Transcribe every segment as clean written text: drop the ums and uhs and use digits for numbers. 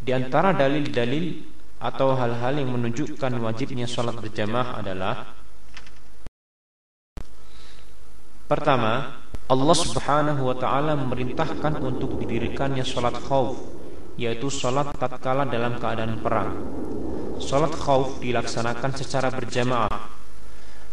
Di antara dalil-dalil atau hal-hal yang menunjukkan wajibnya sholat berjamaah adalah: pertama, Allah Subhanahu wa ta'ala memerintahkan untuk didirikannya sholat khauf, yaitu sholat tatkala dalam keadaan perang. Sholat khauf dilaksanakan secara berjamaah.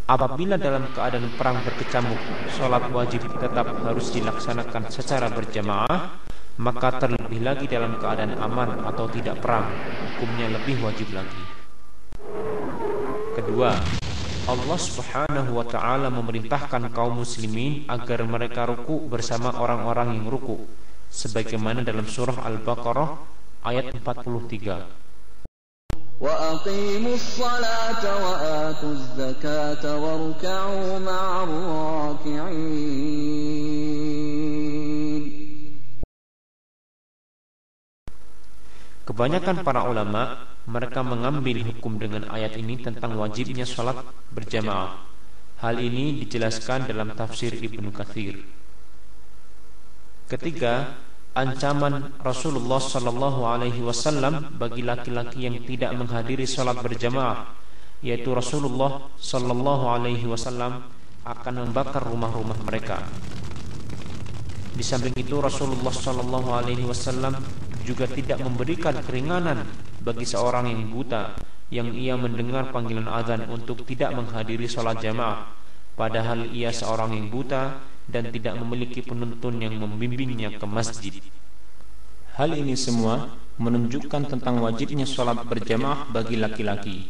Apabila dalam keadaan perang berkecamuk, sholat wajib tetap harus dilaksanakan secara berjamaah, maka terlebih lagi dalam keadaan aman atau tidak perang, hukumnya lebih wajib lagi. Kedua, Allah Subhanahu wa ta'ala memerintahkan kaum muslimin agar mereka ruku bersama orang-orang yang ruku, sebagaimana dalam surah Al-Baqarah ayat 43. وَأَقِيمُوا الصَّلَاةَ وَآتُوا الزَّكَاةَ وَارْكَعُوا مَعَ الرَّاكِعِينَ. Kebanyakan para ulama mereka mengambil hukum dengan ayat ini tentang wajibnya sholat berjamaah. Hal ini dijelaskan dalam tafsir Ibnu Katsir. Ketiga, ancaman Rasulullah sallallahu alaihi wasallam bagi laki-laki yang tidak menghadiri salat berjamaah, yaitu Rasulullah sallallahu alaihi wasallam akan membakar rumah-rumah mereka. Di samping itu Rasulullah sallallahu alaihi wasallam juga tidak memberikan keringanan bagi seorang yang buta yang ia mendengar panggilan azan untuk tidak menghadiri salat jamaah, padahal ia seorang yang buta dan tidak memiliki penuntun yang membimbingnya ke masjid. Hal ini semua menunjukkan tentang wajibnya sholat berjamaah bagi laki-laki.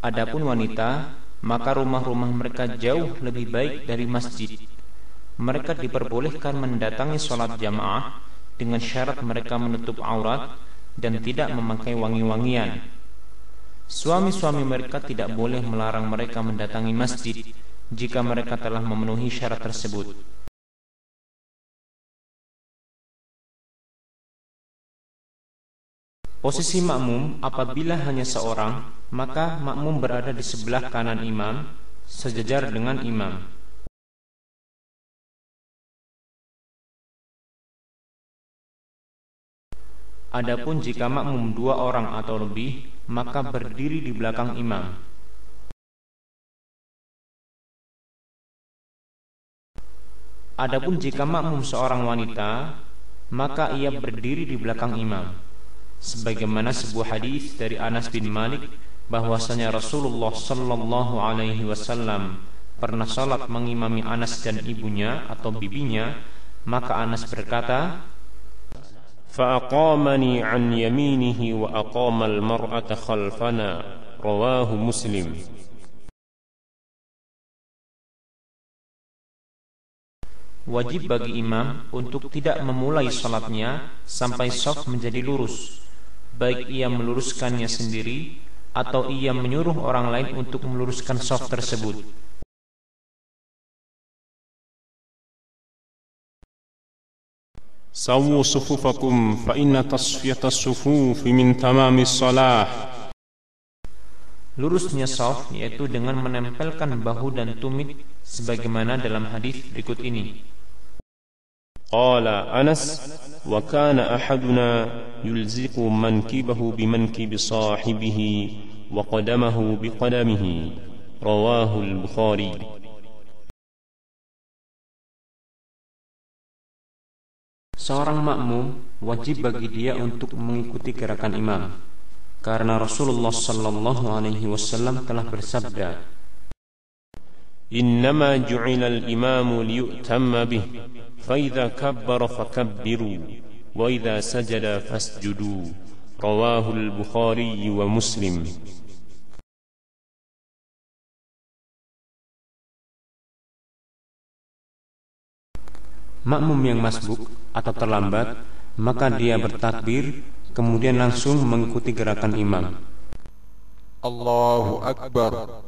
Adapun wanita, maka rumah-rumah mereka jauh lebih baik dari masjid. Mereka diperbolehkan mendatangi sholat jamaah dengan syarat mereka menutup aurat dan tidak memakai wangi-wangian. Suami-suami mereka tidak boleh melarang mereka mendatangi masjid jika mereka telah memenuhi syarat tersebut. Posisi makmum apabila hanya seorang, maka makmum berada di sebelah kanan imam, sejajar dengan imam. Adapun jika makmum 2 orang atau lebih, maka berdiri di belakang imam. Adapun jika makmum seorang wanita, maka ia berdiri di belakang imam. Sebagaimana sebuah hadis dari Anas bin Malik bahwasanya Rasulullah sallallahu alaihi wasallam pernah salat mengimami Anas dan ibunya atau bibinya, maka Anas berkata, "Fa'aqamani 'an yaminihi wa aqama al-mar'ata khalfana." Rawahu Muslim. Wajib bagi imam untuk tidak memulai salatnya sampai shaf menjadi lurus, baik ia meluruskannya sendiri atau ia menyuruh orang lain untuk meluruskan shaf tersebut. Sawwu sufufakum fa inna tasfiyatas sufufi min tamamis salah. Lurusnya shaf yaitu dengan menempelkan bahu dan tumit sebagaimana dalam hadis berikut ini. Qala Anas wa kana ahaduna yulziqu mankibahu bimankibi sahibihi wa qadamahu biqadamihi. Rawahu al-Bukhari. Seorang makmum wajib bagi dia untuk mengikuti gerakan imam, karena Rasulullah sallallahu alaihi wasallam telah bersabda, "Innama ju'ila al-imamu liyu'tamma bih, fa idza kabbara fakabbiru, wa idza sajada fasjudu." Rawahu al-Bukhari wa Muslim. Makmum yang masbuk atau terlambat, maka dia bertakbir kemudian langsung mengikuti gerakan imam. Allahu Akbar.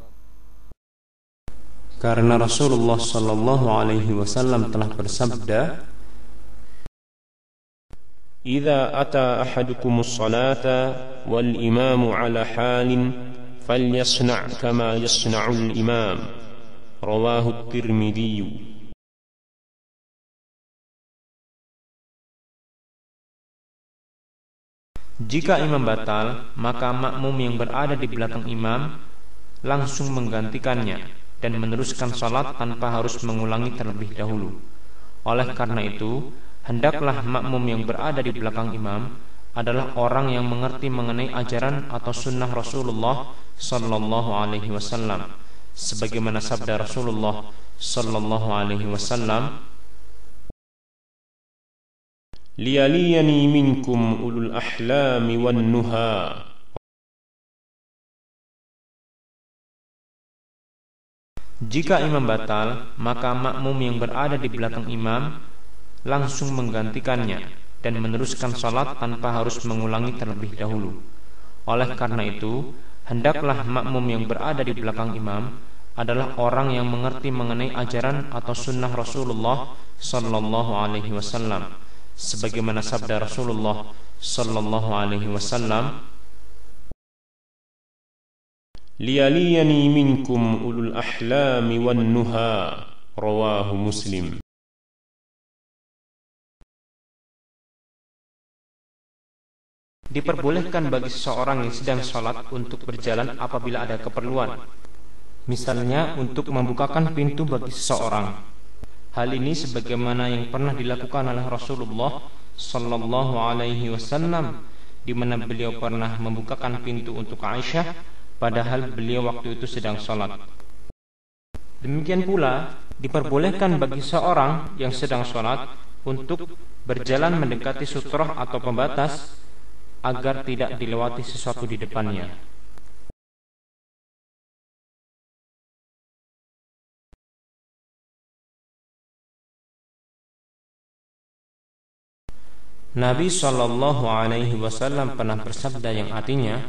Karena Rasulullah sallallahu alaihi wasallam telah bersabda, "Idza ata ahadukumus salata wal imamu ala halin falyasna' kama yasna'ul imam." Rawahu at-Tirmidzi. Jika imam batal, maka makmum yang berada di belakang imam langsung menggantikannya dan meneruskan salat tanpa harus mengulangi terlebih dahulu. Oleh karena itu, hendaklah makmum yang berada di belakang imam adalah orang yang mengerti mengenai ajaran atau sunnah Rasulullah sallallahu alaihi wasallam, sebagaimana sabda Rasulullah sallallahu alaihi wasallam, liyaliyani minkum ulul ahlami wan nuha. Jika imam batal, maka makmum yang berada di belakang imam langsung menggantikannya dan meneruskan salat tanpa harus mengulangi terlebih dahulu. Oleh karena itu, hendaklah makmum yang berada di belakang imam adalah orang yang mengerti mengenai ajaran atau sunnah Rasulullah sallallahu alaihi wasallam, sebagaimana sabda Rasulullah sallallahu alaihi wasallam, liyaliyani minkum ulul ahlami wan nuha. Rawahu Muslim. Diperbolehkan bagi seseorang yang sedang sholat untuk berjalan apabila ada keperluan, misalnya untuk membukakan pintu bagi seseorang. Hal ini sebagaimana yang pernah dilakukan oleh Rasulullah sallallahu alaihi wasallam, di mana beliau pernah membukakan pintu untuk Aisyah padahal beliau waktu itu sedang sholat. Demikian pula diperbolehkan bagi seorang yang sedang sholat untuk berjalan mendekati sutrah atau pembatas agar tidak dilewati sesuatu di depannya. Nabi sallallahu alaihi wasallam pernah bersabda yang artinya,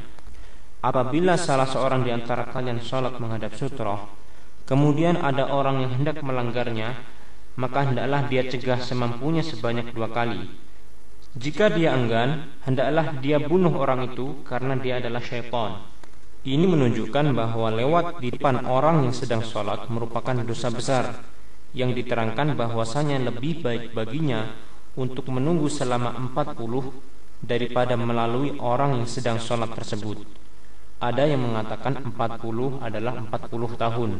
apabila salah seorang di antara kalian sholat menghadap sutrah, kemudian ada orang yang hendak melanggarnya, maka hendaklah dia cegah semampunya sebanyak 2 kali. Jika dia enggan, hendaklah dia bunuh orang itu karena dia adalah syaitan. Ini menunjukkan bahwa lewat di depan orang yang sedang sholat merupakan dosa besar, yang diterangkan bahwasanya lebih baik baginya untuk menunggu selama 40 daripada melalui orang yang sedang sholat tersebut. Ada yang mengatakan 40 adalah 40 tahun.